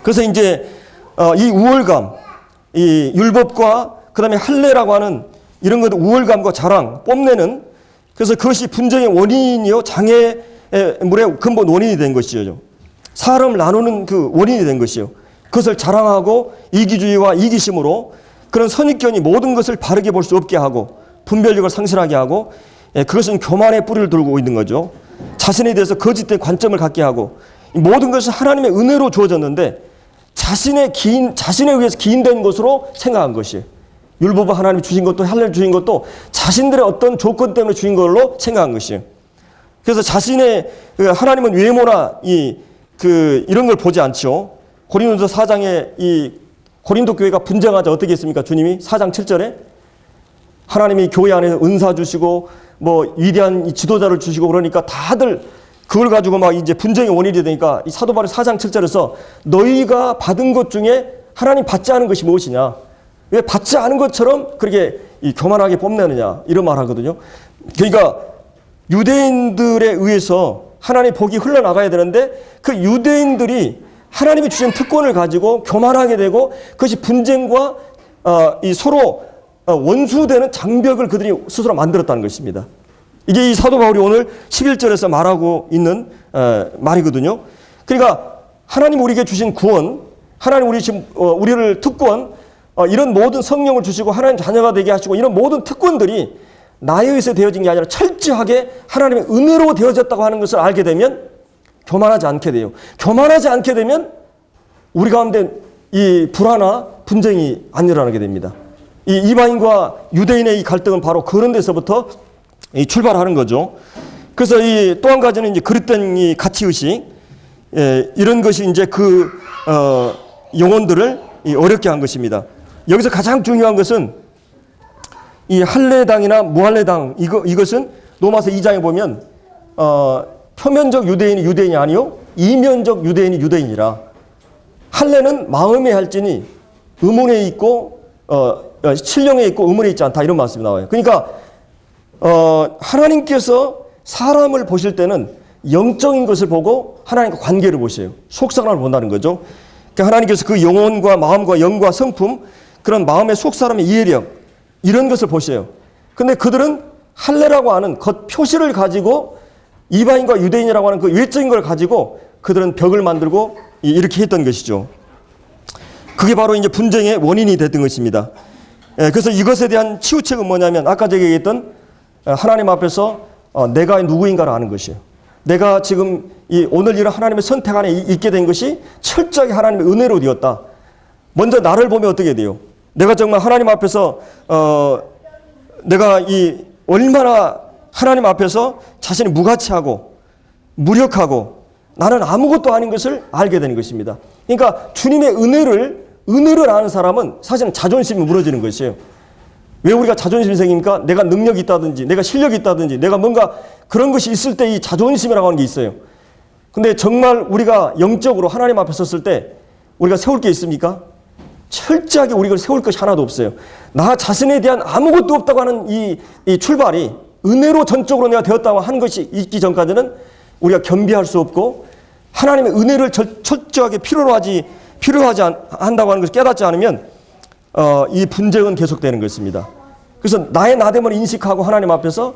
그래서 이제 이 우월감, 이 율법과 그다음에 할례라고 하는 이런 것들 우월감과 자랑, 뽐내는, 그래서 그것이 분쟁의 원인이요 장애물의 근본 원인이 된 것이죠. 사람을 나누는 그 원인이 된 것이요. 그것을 자랑하고 이기주의와 이기심으로 그런 선입견이 모든 것을 바르게 볼 수 없게 하고 분별력을 상실하게 하고, 그것은 교만의 뿌리를 들고 있는 거죠. 자신에 대해서 거짓된 관점을 갖게 하고, 모든 것이 하나님의 은혜로 주어졌는데 자신에 의해서 기인된 것으로 생각한 것이에요. 율법을 하나님이 주신 것도 할례를 주신 것도 자신들의 어떤 조건 때문에 주신 걸로 생각한 것이에요. 그래서 자신의 하나님은 외모나 이런 걸 보지 않죠. 고린도서 4장에 이 고린도 교회가 분쟁하자 어떻게 했습니까? 주님이 4장 7절에 하나님이 교회 안에서 은사 주시고 뭐 위대한 지도자를 주시고 그러니까 다들 그걸 가지고 막 이제 분쟁의 원인이 되니까 이 사도 바울 4장 7절에서 너희가 받은 것 중에 하나님 받지 않은 것이 무엇이냐? 왜 받지 않은 것처럼 그렇게 교만하게 뽐내느냐? 이런 말 하거든요. 그러니까 유대인들에 의해서 하나님의 복이 흘러나가야 되는데 그 유대인들이 하나님이 주신 특권을 가지고 교만하게 되고 그것이 분쟁과 이 서로 원수되는 장벽을 그들이 스스로 만들었다는 것입니다. 이게 이 사도 바울이 오늘 11절에서 말하고 있는 말이거든요. 그러니까 하나님 우리에게 주신 구원, 하나님 우리를 특권, 이런 모든 성령을 주시고 하나님 자녀가 되게 하시고 이런 모든 특권들이 나에 의해서 되어진 게 아니라 철저하게 하나님의 은혜로 되어졌다고 하는 것을 알게 되면 교만하지 않게 돼요. 교만하지 않게 되면 우리 가운데 이 불화나 분쟁이 안 일어나게 됩니다. 이 이방인과 유대인의 이 갈등은 바로 그런 데서부터 출발하는 거죠. 그래서 또 한 가지는 이제 그릇된 이 가치의식, 이런 것이 이제 영혼들을 어렵게 한 것입니다. 여기서 가장 중요한 것은 이 할례당이나 무할례당, 이것은 로마서 2장에 보면, 표면적 유대인이 유대인이 아니요 이면적 유대인이 유대인이라. 할례는 마음에 할지니 의문에 있고 신령에 있고 의문에 있지 않다, 이런 말씀이 나와요. 그러니까 하나님께서 사람을 보실 때는 영적인 것을 보고 하나님과 관계를 보세요. 속사람을 본다는 거죠. 그러니까 하나님께서 그 영혼과 마음과 영과 성품, 그런 마음의 속사람의 이해력, 이런 것을 보세요. 근데 그들은 할례라고 하는 겉 표시를 가지고 이방인과 유대인이라고 하는 그 외적인 걸 가지고 그들은 벽을 만들고 이렇게 했던 것이죠. 그게 바로 이제 분쟁의 원인이 됐던 것입니다. 그래서 이것에 대한 치유책은 뭐냐면 아까 제가 얘기했던 하나님 앞에서 내가 누구인가를 아는 것이에요. 내가 지금 오늘 이런 하나님의 선택 안에 있게 된 것이 철저하게 하나님의 은혜로 되었다. 먼저 나를 보면 어떻게 돼요? 내가 정말 하나님 앞에서 내가 얼마나 하나님 앞에서 자신이 무가치하고 무력하고 나는 아무것도 아닌 것을 알게 되는 것입니다. 그러니까 주님의 은혜를 아는 사람은 사실은 자존심이 무너지는 것이에요. 왜 우리가 자존심이 생깁니까? 내가 능력이 있다든지 내가 실력이 있다든지 내가 뭔가 그런 것이 있을 때 이 자존심이라고 하는 게 있어요. 근데 정말 우리가 영적으로 하나님 앞에 섰을 때 우리가 세울 게 있습니까? 철저하게 우리가 세울 것이 하나도 없어요. 나 자신에 대한 아무것도 없다고 하는 이 출발이 은혜로 전적으로 내가 되었다고 하는 것이 있기 전까지는 우리가 겸비할 수 없고 하나님의 은혜를 철저하게 필요하지 한다고 하는 것을 깨닫지 않으면 이 분쟁은 계속되는 것입니다. 그래서 나의 나됨을 인식하고 하나님 앞에서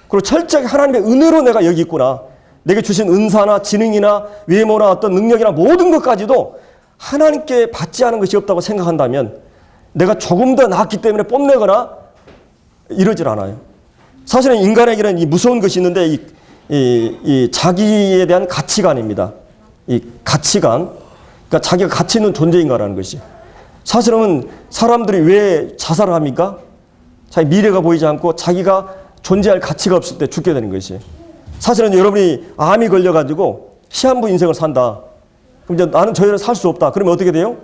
그리고 철저하게 하나님의 은혜로 내가 여기 있구나. 내게 주신 은사나 지능이나 외모나 어떤 능력이나 모든 것까지도 하나님께 받지 않은 것이 없다고 생각한다면 내가 조금 더 낫기 때문에 뽐내거나 이러질 않아요. 사실은 인간에게는 이 무서운 것이 있는데 이 자기에 대한 가치관입니다. 이 가치관, 그러니까 자기가 가치 있는 존재인가라는 것이. 사실은 사람들이 왜 자살을 합니까? 자기 미래가 보이지 않고 자기가 존재할 가치가 없을 때 죽게 되는 것이에요. 사실은 여러분이 암이 걸려가지고 시한부 인생을 산다. 그럼 이제 나는 저희는 살 수 없다. 그러면 어떻게 돼요?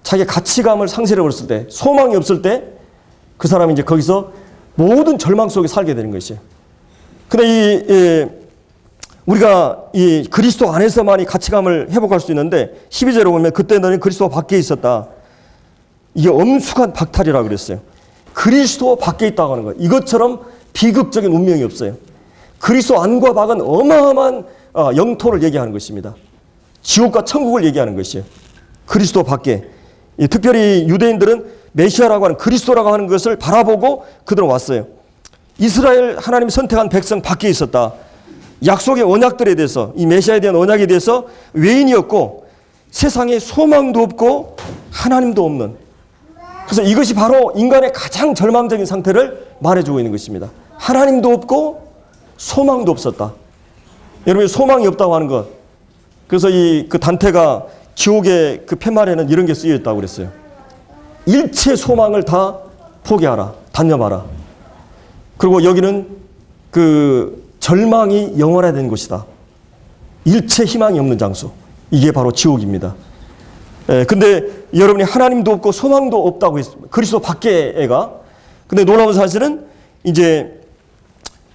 자기 가치감을 상실해버렸을 때, 소망이 없을 때 그 사람이 이제 거기서 모든 절망 속에 살게 되는 것이에요. 근데 우리가 이 그리스도 안에서만이 가치감을 회복할 수 있는데 12절에 보면 그때 너는 그리스도 밖에 있었다. 이게 엄숙한 박탈이라고 그랬어요. 그리스도 밖에 있다고 하는 거예요. 이것처럼 비극적인 운명이 없어요. 그리스도 안과 밖은 어마어마한 영토를 얘기하는 것입니다. 지옥과 천국을 얘기하는 것이에요. 그리스도 밖에. 특별히 유대인들은 메시아라고 하는 그리스도라고 하는 것을 바라보고 그들은 왔어요. 이스라엘 하나님이 선택한 백성 밖에 있었다. 약속의 언약들에 대해서, 이 메시아에 대한 언약에 대해서 외인이었고 세상에 소망도 없고 하나님도 없는, 그래서 이것이 바로 인간의 가장 절망적인 상태를 말해주고 있는 것입니다. 하나님도 없고 소망도 없었다. 여러분, 소망이 없다고 하는 것, 그래서 그 단테가 지옥의 그 팻말에는 이런 게 쓰여 있다고 그랬어요. 일체 소망을 다 포기하라, 단념하라. 그리고 여기는 그 절망이 영원화된 곳이다. 일체 희망이 없는 장소. 이게 바로 지옥입니다. 근데 여러분이 하나님도 없고 소망도 없다고 했습니다. 그리스도 밖에가. 근데 놀라운 사실은 이제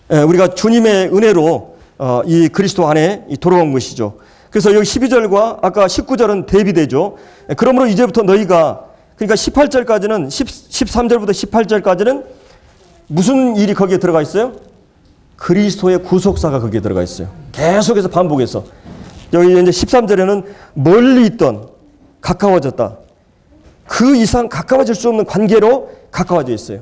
우리가 주님의 은혜로 이 그리스도 안에 돌아온 것이죠. 그래서 여기 12절과 아까 19절은 대비되죠. 그러므로 이제부터 너희가, 그러니까 18절까지는 13절부터 18절까지는 무슨 일이 거기에 들어가 있어요? 그리스도의 구속사가 거기에 들어가 있어요. 계속해서 반복해서. 여기 이제 13절에는 멀리 있던 가까워졌다. 그 이상 가까워질 수 없는 관계로 가까워져 있어요.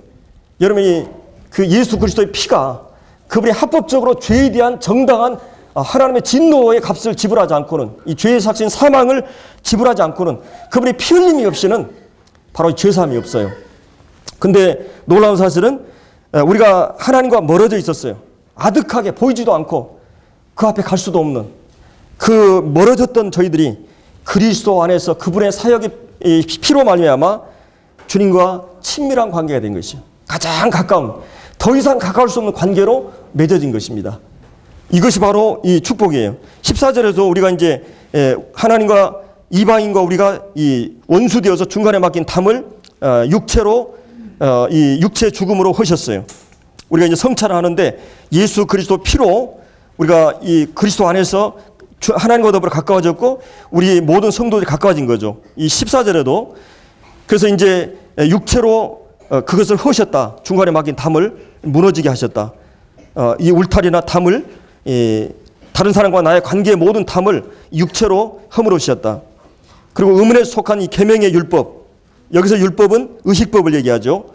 여러분이 그 예수 그리스도의 피가 그분이 합법적으로 죄에 대한 정당한 하나님의 진노의 값을 지불하지 않고는, 이 죄의 삭신 사망을 지불하지 않고는 그분이 피 흘림이 없이는 바로 죄사함이 없어요. 근데 놀라운 사실은 우리가 하나님과 멀어져 있었어요. 아득하게 보이지도 않고 그 앞에 갈 수도 없는 그 멀어졌던 저희들이 그리스도 안에서 그분의 사역의 피로 말미암아 주님과 친밀한 관계가 된 것이요. 가장 가까운, 더 이상 가까울 수 없는 관계로 맺어진 것입니다. 이것이 바로 이 축복이에요. 14절에서 우리가 이제 하나님과 이방인과 우리가 이 원수되어서 중간에 맡긴 담을 육체로 이 육체 죽음으로 하셨어요. 우리가 이제 성찬을 하는데 예수 그리스도 피로 우리가 이 그리스도 안에서 하나님과 더불어 가까워졌고 우리 모든 성도들이 가까워진 거죠. 이 14절에도 그래서 이제 육체로 그것을 하셨다. 중간에 맡긴 담을 무너지게 하셨다. 이 울타리나 담을 다른 사람과 나의 관계의 모든 담을 육체로 허물으셨다. 그리고 의문에 속한 이 계명의 율법, 여기서 율법은 의식법을 얘기하죠.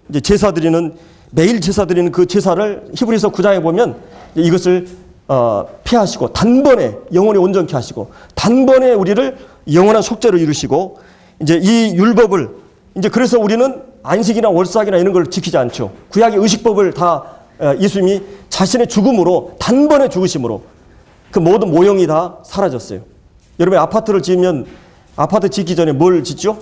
이제 제사 드리는, 매일 제사 드리는 그 제사를 히브리서 9장에 보면 이것을 피하시고 단번에 영원히 온전케 하시고 단번에 우리를 영원한 속죄로 이루시고, 이제 이 율법을 이제 그래서 우리는 안식이나 월삭이나 이런 걸 지키지 않죠. 구약의 의식법을 다 예수님이 자신의 죽음으로, 단번에 죽으심으로 그 모든 모형이 다 사라졌어요. 여러분, 아파트를 지으면 아파트 짓기 전에 뭘 짓죠?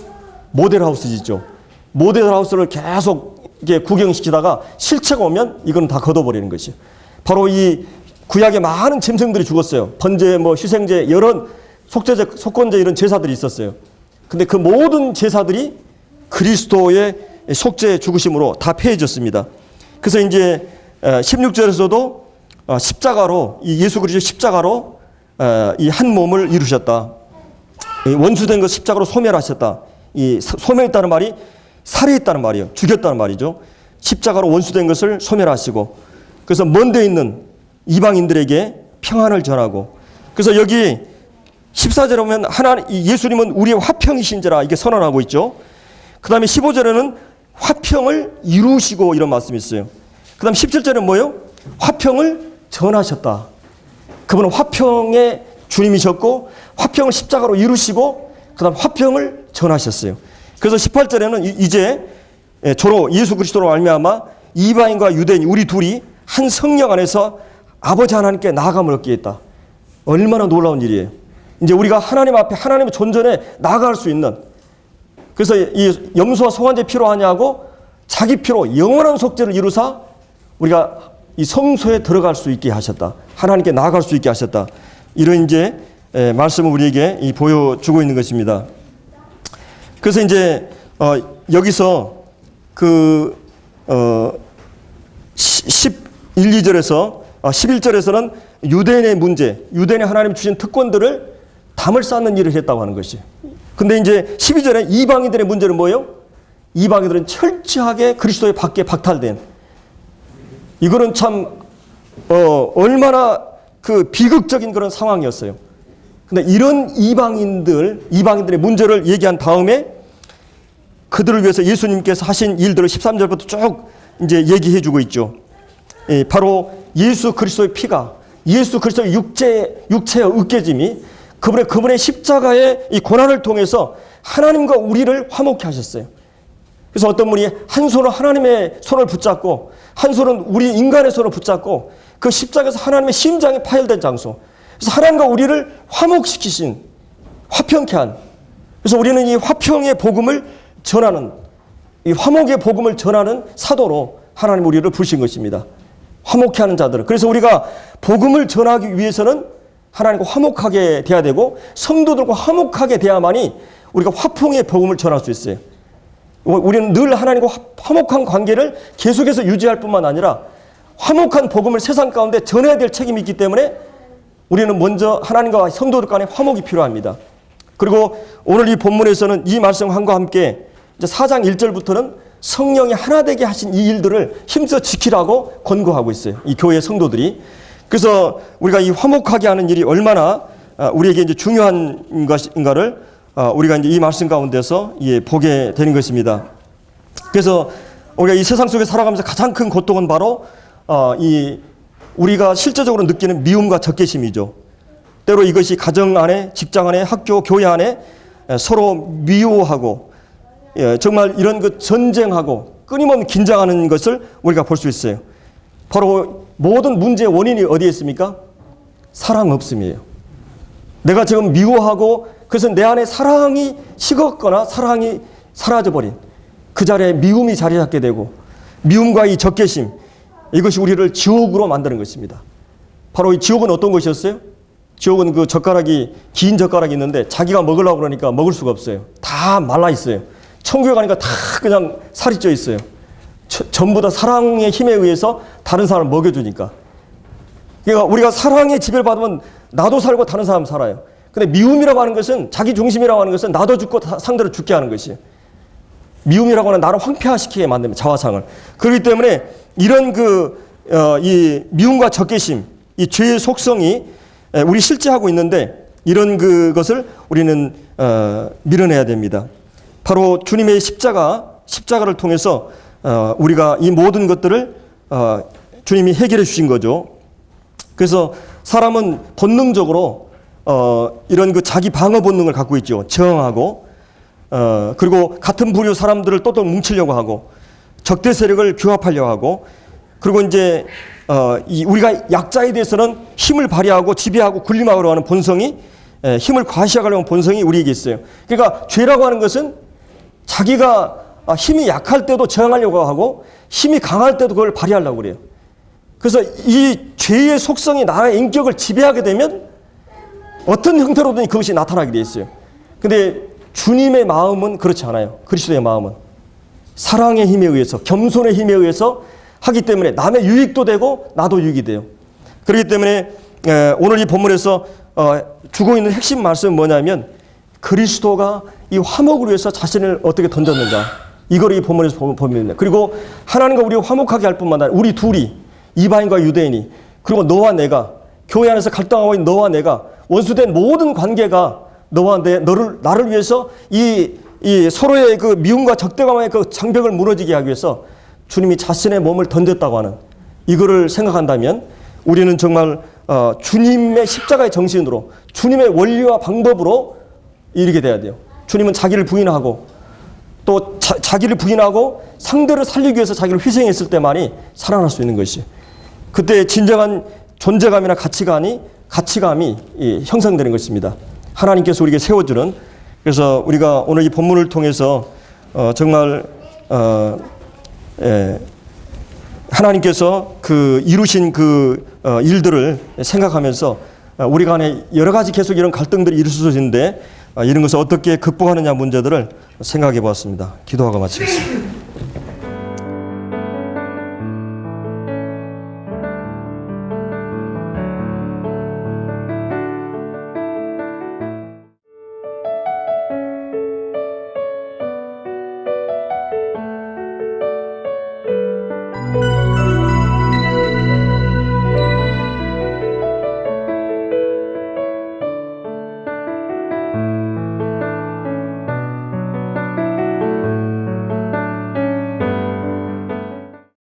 모델하우스 짓죠. 모델하우스를 계속 이렇게 구경시키다가 실체가 오면 이건 다 걷어버리는 것이에요. 바로 이 구약의 많은 짐승들이 죽었어요. 번제, 희생제, 여러 속죄제, 속건제 이런 제사들이 있었어요. 근데 그 모든 제사들이 그리스도의 속죄 죽으심으로 다 폐해졌습니다. 그래서 이제 16절에서도 십자가로, 이 예수 그리스도의 십자가로 이 한 몸을 이루셨다. 원수된 것 십자가로 소멸하셨다. 이 소멸했다는 말이 살해했다는 말이에요. 죽였다는 말이죠. 십자가로 원수된 것을 소멸하시고, 그래서 먼데 있는 이방인들에게 평안을 전하고, 그래서 여기 14절에 보면 예수님은 우리의 화평이신지라 이게 선언하고 있죠. 그 다음에 15절에는 화평을 이루시고 이런 말씀이 있어요. 그 다음 17절은 뭐예요? 화평을 전하셨다. 그분은 화평의 주님이셨고 화평을 십자가로 이루시고 그 다음 화평을 전하셨어요. 그래서 18절에는 이제 저로 예수 그리스도로 말미암아 이방인과 유대인 우리 둘이 한 성령 안에서 아버지 하나님께 나아감을 얻게 했다. 얼마나 놀라운 일이에요. 이제 우리가 하나님 앞에 하나님의 존전에 나아갈 수 있는, 그래서 이 염소와 소환제 피로 하냐고 자기 피로 영원한 속죄를 이루사 우리가 이 성소에 들어갈 수 있게 하셨다. 하나님께 나아갈 수 있게 하셨다. 이런 이제 말씀을 우리에게 보여주고 있는 것입니다. 그래서 이제 여기서 그 11, 2절에서 11절에서는 유대인의 문제, 유대인의 하나님 주신 특권들을 담을 쌓는 일을 했다고 하는 것이. 근데 이제 12절에 이방인들의 문제는 뭐예요? 이방인들은 철저하게 그리스도의 밖에 박탈된, 이거는 참 얼마나 그 비극적인 그런 상황이었어요. 근데 이런 이방인들의 문제를 얘기한 다음에 그들을 위해서 예수님께서 하신 일들을 13절부터 쭉 이제 얘기해 주고 있죠. 바로 예수 그리스도의 피가, 예수 그리스도의 육체의 으깨짐이 그분의 십자가의 이 고난을 통해서 하나님과 우리를 화목케 하셨어요. 그래서 어떤 분이 한 손으로 하나님의 손을 붙잡고 한 손은 우리 인간의 손을 붙잡고 그 십자가에서 하나님의 심장이 파열된 장소, 그래서 하나님과 우리를 화목시키신, 화평케 한, 그래서 우리는 이 화평의 복음을 전하는, 이 화목의 복음을 전하는 사도로 하나님 우리를 부르신 것입니다. 화목케 하는 자들. 그래서 우리가 복음을 전하기 위해서는 하나님과 화목하게 돼야 되고 성도들과 화목하게 돼야만이 우리가 화평의 복음을 전할 수 있어요. 우리는 늘 하나님과 화목한 관계를 계속해서 유지할 뿐만 아니라 화목한 복음을 세상 가운데 전해야 될 책임이 있기 때문에 우리는 먼저 하나님과 성도들 간에 화목이 필요합니다. 그리고 오늘 이 본문에서는 이 말씀과 함께 이제 4장 1절부터는 성령이 하나 되게 하신 이 일들을 힘써 지키라고 권고하고 있어요. 이 교회 성도들이. 그래서 우리가 이 화목하게 하는 일이 얼마나 우리에게 이제 중요한 것인가를 우리가 이제 이 말씀 가운데서 보게 되는 것입니다. 그래서 우리가 이 세상 속에 살아가면서 가장 큰 고통은 바로 우리가 실제적으로 느끼는 미움과 적개심이죠. 때로 이것이 가정 안에, 직장 안에, 학교, 교회 안에 서로 미워하고 정말 이런 그 전쟁하고 끊임없는 긴장하는 것을 우리가 볼 수 있어요. 바로 모든 문제의 원인이 어디에 있습니까? 사랑 없음이에요. 내가 지금 미워하고 그래서 내 안에 사랑이 식었거나 사랑이 사라져버린 그 자리에 미움이 자리 잡게 되고 미움과 이 적개심, 이것이 우리를 지옥으로 만드는 것입니다. 바로 이 지옥은 어떤 것이었어요? 지옥은 그 젓가락이, 긴 젓가락이 있는데 자기가 먹으려고 그러니까 먹을 수가 없어요. 다 말라 있어요. 천국에 가니까 다 그냥 살이 쪄 있어요. 전부 다 사랑의 힘에 의해서 다른 사람을 먹여주니까. 그러니까 우리가 사랑의 지배를 받으면 나도 살고 다른 사람 살아요. 근데 미움이라고 하는 것은, 자기 중심이라고 하는 것은 나도 죽고 상대를 죽게 하는 것이에요. 미움이라고 하는 나를 황폐화시키게 만듭니다. 자화상을. 그렇기 때문에 이런 이 미움과 적개심, 이 죄의 속성이 우리 실제하고 있는데 이런 그것을 우리는 밀어내야 됩니다. 바로 주님의 십자가를 통해서 우리가 이 모든 것들을 주님이 해결해 주신 거죠. 그래서 사람은 본능적으로 이런 그 자기 방어 본능을 갖고 있죠. 저항하고 그리고 같은 부류 사람들을 또또 뭉치려고 하고 적대 세력을 규합하려고 하고 그리고 이제 우리가 약자에 대해서는 힘을 발휘하고 지배하고 군림하려고 하는 본성이, 힘을 과시하려고 하는 본성이 우리에게 있어요. 그러니까 죄라고 하는 것은 자기가 힘이 약할 때도 저항하려고 하고 힘이 강할 때도 그걸 발휘하려고 그래요. 그래서 이 죄의 속성이 나의 인격을 지배하게 되면 어떤 형태로든 그것이 나타나게 돼 있어요. 근데 주님의 마음은 그렇지 않아요. 그리스도의 마음은 사랑의 힘에 의해서, 겸손의 힘에 의해서 하기 때문에 남의 유익도 되고 나도 유익이 돼요. 그렇기 때문에 오늘 이 본문에서 주고 있는 핵심 말씀은 뭐냐면 그리스도가 이 화목을 위해서 자신을 어떻게 던졌는가, 이걸 이 본문에서 보면, 그리고 하나님과 우리가 화목하게 할 뿐만 아니라 우리 둘이, 이방인과 유대인이, 그리고 너와 내가, 교회 안에서 갈등하고 있는 너와 내가, 원수된 모든 관계가 너와 나를 위해서 이 서로의 그 미움과 적대감의 그 장벽을 무너지게 하기 위해서 주님이 자신의 몸을 던졌다고 하는 이거를 생각한다면 우리는 정말 주님의 십자가의 정신으로, 주님의 원리와 방법으로 이르게 돼야 돼요. 주님은 자기를 부인하고 또 자기를 부인하고 상대를 살리기 위해서 자기를 희생했을 때만이 살아날 수 있는 것이, 그때 진정한 존재감이나 가치감이 형성되는 것입니다. 하나님께서 우리에게 세워주는. 그래서 우리가 오늘 이 본문을 통해서 정말 하나님께서 그 이루신 그 일들을 생각하면서 우리 간에 여러 가지 계속 이런 갈등들이 있을 수 있는데 이런 것을 어떻게 극복하느냐 문제들을 생각해 보았습니다. 기도하고 마치겠습니다.